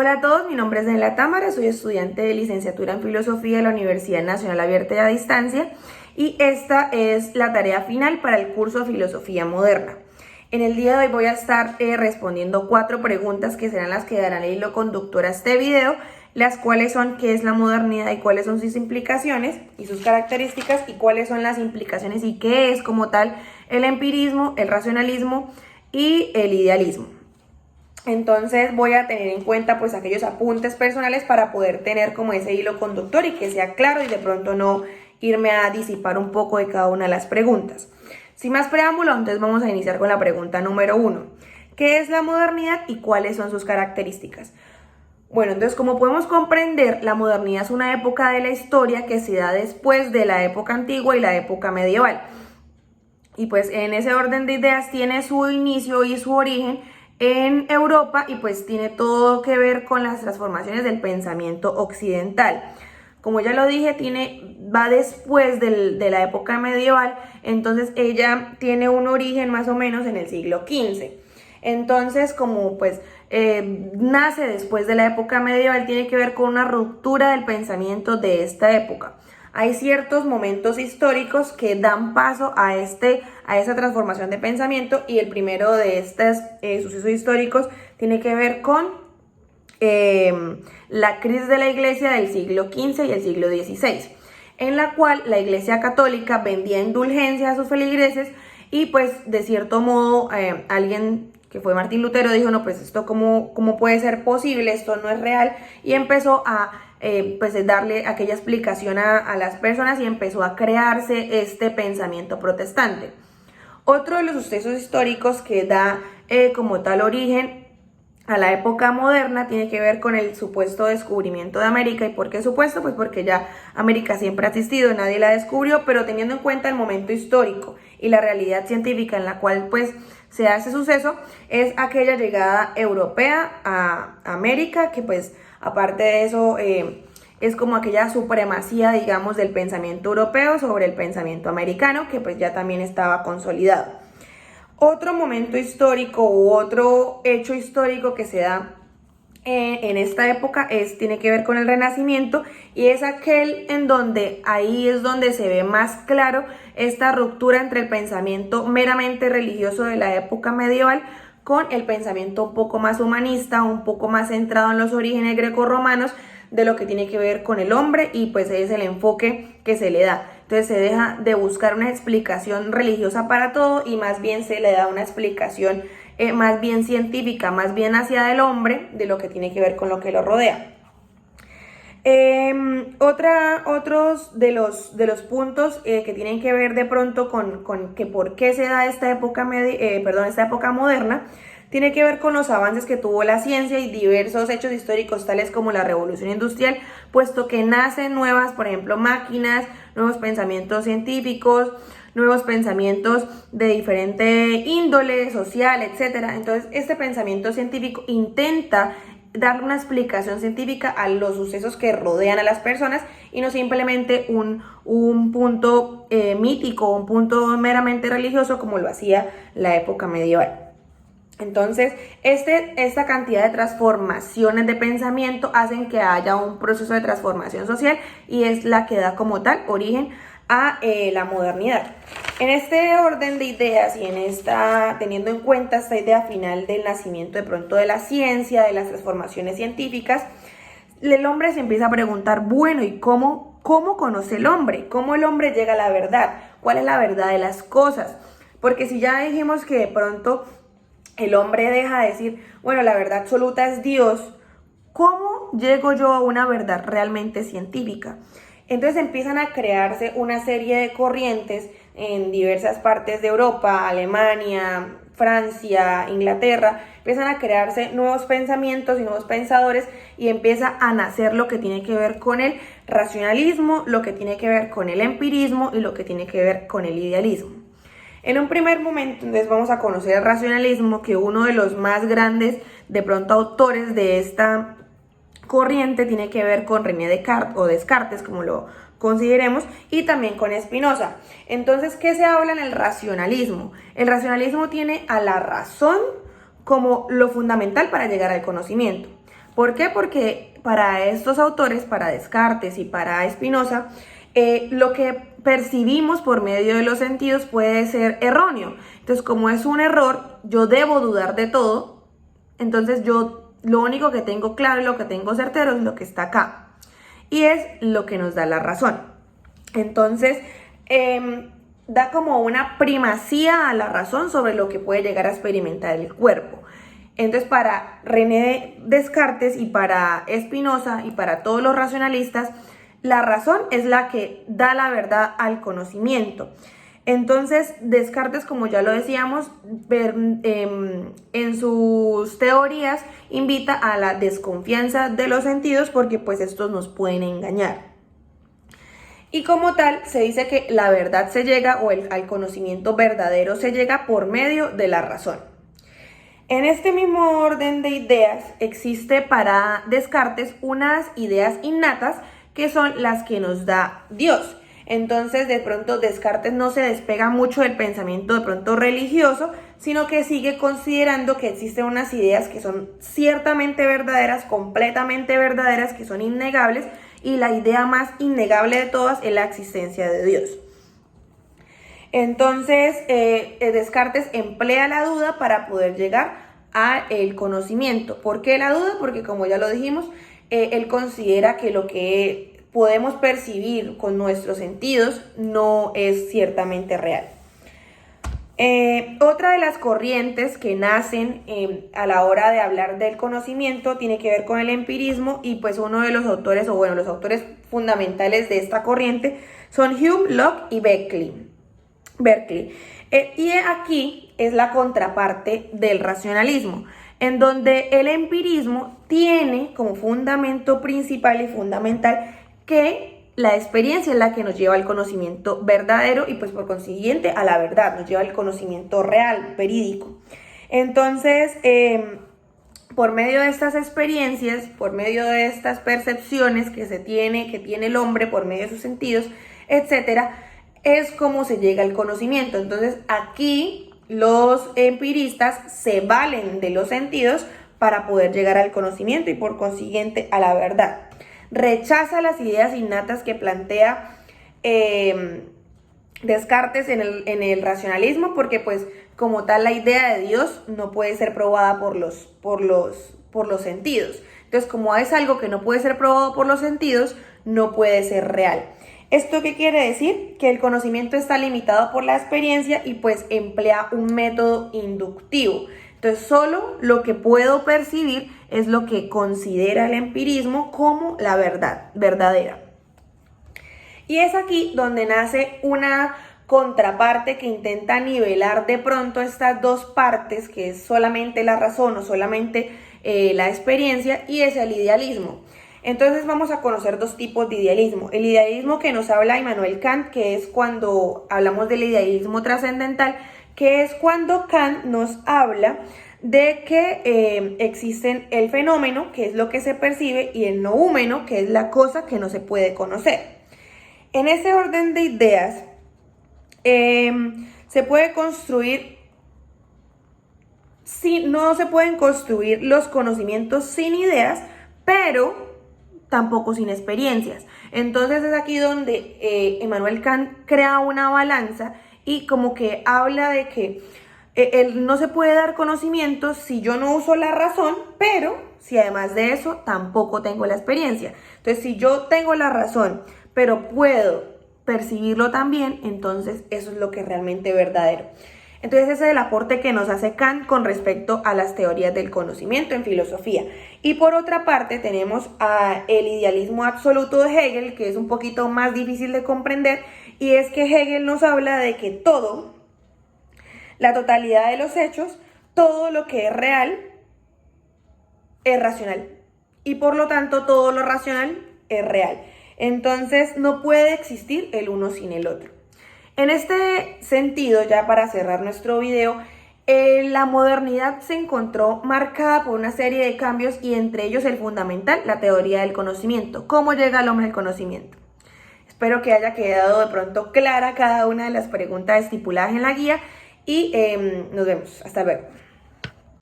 Hola a todos, mi nombre es Daniela Támara, soy estudiante de licenciatura en Filosofía de la Universidad Nacional Abierta y a Distancia y esta es la tarea final para el curso Filosofía Moderna. En el día de hoy voy a estar respondiendo 4 preguntas que serán las que darán el hilo conductor a este video, las cuales son qué es la modernidad y cuáles son sus implicaciones y sus características y cuáles son las implicaciones y qué es como tal el empirismo, el racionalismo y el idealismo. Entonces voy a tener en cuenta pues aquellos apuntes personales para poder tener como ese hilo conductor y que sea claro y de pronto no irme a disipar un poco de cada una de las preguntas. Sin más preámbulo, entonces vamos a iniciar con la pregunta número 1. ¿Qué es la modernidad y cuáles son sus características? Bueno, entonces como podemos comprender, la modernidad es una época de la historia que se da después de la época antigua y la época medieval. Y pues en ese orden de ideas tiene su inicio y su origen en Europa y pues tiene todo que ver con las transformaciones del pensamiento occidental. Como ya lo dije, va después de la época medieval, entonces ella tiene un origen más o menos en el siglo XV. Entonces, como pues nace después de la época medieval, tiene que ver con una ruptura del pensamiento de esta época. Hay ciertos momentos históricos que dan paso a esa transformación de pensamiento y el primero de estos sucesos históricos tiene que ver con la crisis de la iglesia del siglo XV y el siglo XVI, en la cual la iglesia católica vendía indulgencias a sus feligreses y pues de cierto modo alguien que fue Martín Lutero dijo, no, pues esto cómo puede ser posible, esto no es real, y empezó a pues darle aquella explicación a las personas y empezó a crearse este pensamiento protestante. Otro de los sucesos históricos que da como tal origen a la época moderna tiene que ver con el supuesto descubrimiento de América. ¿Y por qué supuesto? Pues porque ya América siempre ha existido, nadie la descubrió, pero teniendo en cuenta el momento histórico y la realidad científica en la cual pues se da ese suceso, es aquella llegada europea a América, que pues aparte de eso es como aquella supremacía, digamos, del pensamiento europeo sobre el pensamiento americano, que pues ya también estaba consolidado. Otro momento histórico u otro hecho histórico que se da en esta época tiene que ver con el Renacimiento y es aquel en donde ahí es donde se ve más claro esta ruptura entre el pensamiento meramente religioso de la época medieval con el pensamiento un poco más humanista, un poco más centrado en los orígenes grecorromanos de lo que tiene que ver con el hombre y pues es el enfoque que se le da. Entonces se deja de buscar una explicación religiosa para todo y más bien se le da una explicación más bien científica, más bien hacia el hombre, de lo que tiene que ver con lo que lo rodea. Otros de los puntos que tienen que ver de pronto con que por qué se da esta época moderna, tiene que ver con los avances que tuvo la ciencia y diversos hechos históricos tales como la revolución industrial, puesto que nacen nuevas, por ejemplo, máquinas, nuevos pensamientos científicos, nuevos pensamientos de diferente índole social, etc. Entonces, este pensamiento científico intenta dar una explicación científica a los sucesos que rodean a las personas y no simplemente un punto mítico, un punto meramente religioso como lo hacía la época medieval. Entonces, esta cantidad de transformaciones de pensamiento hacen que haya un proceso de transformación social y es la que da como tal origen a la modernidad. En este orden de ideas y teniendo en cuenta esta idea final del nacimiento de pronto de la ciencia, de las transformaciones científicas, el hombre se empieza a preguntar, bueno, ¿y cómo conoce el hombre? ¿Cómo el hombre llega a la verdad? ¿Cuál es la verdad de las cosas? Porque si ya dijimos que de pronto el hombre deja de decir, bueno, la verdad absoluta es Dios, ¿cómo llego yo a una verdad realmente científica? Entonces empiezan a crearse una serie de corrientes en diversas partes de Europa, Alemania, Francia, Inglaterra, empiezan a crearse nuevos pensamientos y nuevos pensadores y empieza a nacer lo que tiene que ver con el racionalismo, lo que tiene que ver con el empirismo y lo que tiene que ver con el idealismo. En un primer momento, entonces, vamos a conocer el racionalismo, que uno de los más grandes, de pronto, autores de esta corriente tiene que ver con René Descartes, o Descartes, como lo consideremos, y también con Spinoza. Entonces, ¿qué se habla en el racionalismo? El racionalismo tiene a la razón como lo fundamental para llegar al conocimiento. ¿Por qué? Porque para estos autores, para Descartes y para Spinoza, lo que percibimos por medio de los sentidos puede ser erróneo. Entonces, como es un error, yo debo dudar de todo. Entonces, yo lo único que tengo claro y lo que tengo certero es lo que está acá. Y es lo que nos da la razón. Entonces, da como una primacía a la razón sobre lo que puede llegar a experimentar el cuerpo. Entonces, para René Descartes y para Spinoza y para todos los racionalistas, la razón es la que da la verdad al conocimiento. Entonces, Descartes, como ya lo decíamos, en sus teorías invita a la desconfianza de los sentidos porque pues estos nos pueden engañar. Y como tal, se dice que la verdad se llega o al conocimiento verdadero se llega por medio de la razón. En este mismo orden de ideas existe para Descartes unas ideas innatas que son las que nos da Dios. Entonces, de pronto, Descartes no se despega mucho del pensamiento de pronto religioso, sino que sigue considerando que existen unas ideas que son ciertamente verdaderas, completamente verdaderas, que son innegables, y la idea más innegable de todas es la existencia de Dios. Entonces, Descartes emplea la duda para poder llegar al conocimiento. ¿Por qué la duda? Porque, como ya lo dijimos, él considera que lo que podemos percibir con nuestros sentidos no es ciertamente real. Otra de las corrientes que nacen a la hora de hablar del conocimiento tiene que ver con el empirismo, y pues uno de los autores, los autores fundamentales de esta corriente son Hume, Locke y Berkeley. Y aquí es la contraparte del racionalismo, en donde el empirismo tiene como fundamento principal y fundamental que la experiencia es la que nos lleva al conocimiento verdadero y pues por consiguiente a la verdad, nos lleva al conocimiento real, verídico. Entonces, por medio de estas experiencias, por medio de estas percepciones que tiene el hombre por medio de sus sentidos, etcétera, es como se llega al conocimiento. Entonces, aquí los empiristas se valen de los sentidos para poder llegar al conocimiento y por consiguiente a la verdad. Rechaza las ideas innatas que plantea Descartes en el racionalismo, porque pues como tal la idea de Dios no puede ser probada por los sentidos. Entonces, como es algo que no puede ser probado por los sentidos, no puede ser real. ¿Esto qué quiere decir? Que el conocimiento está limitado por la experiencia y pues emplea un método inductivo. Entonces, solo lo que puedo percibir es lo que considera el empirismo como la verdad verdadera. Y es aquí donde nace una contraparte que intenta nivelar de pronto estas dos partes, que es solamente la razón o solamente la experiencia, y es el idealismo. Entonces vamos a conocer dos tipos de idealismo. El idealismo que nos habla Immanuel Kant, que es cuando hablamos del idealismo trascendental, que es cuando Kant nos habla de que existen el fenómeno, que es lo que se percibe, y el noúmeno, que es la cosa que no se puede conocer. En ese orden de ideas, se puede construir, no se pueden construir los conocimientos sin ideas, pero tampoco sin experiencias. Entonces es aquí donde Immanuel Kant crea una balanza y como que habla de que no se puede dar conocimiento si yo no uso la razón, pero si además de eso tampoco tengo la experiencia. Entonces, si yo tengo la razón, pero puedo percibirlo también, entonces eso es lo que es realmente verdadero. Entonces ese es el aporte que nos hace Kant con respecto a las teorías del conocimiento en filosofía. Y por otra parte tenemos el idealismo absoluto de Hegel, que es un poquito más difícil de comprender, y es que Hegel nos habla de que todo, la totalidad de los hechos, todo lo que es real es racional, y por lo tanto todo lo racional es real. Entonces no puede existir el uno sin el otro. En este sentido, ya para cerrar nuestro video, la modernidad se encontró marcada por una serie de cambios y entre ellos el fundamental, la teoría del conocimiento. ¿Cómo llega el hombre al conocimiento? Espero que haya quedado de pronto clara cada una de las preguntas estipuladas en la guía y nos vemos. Hasta luego.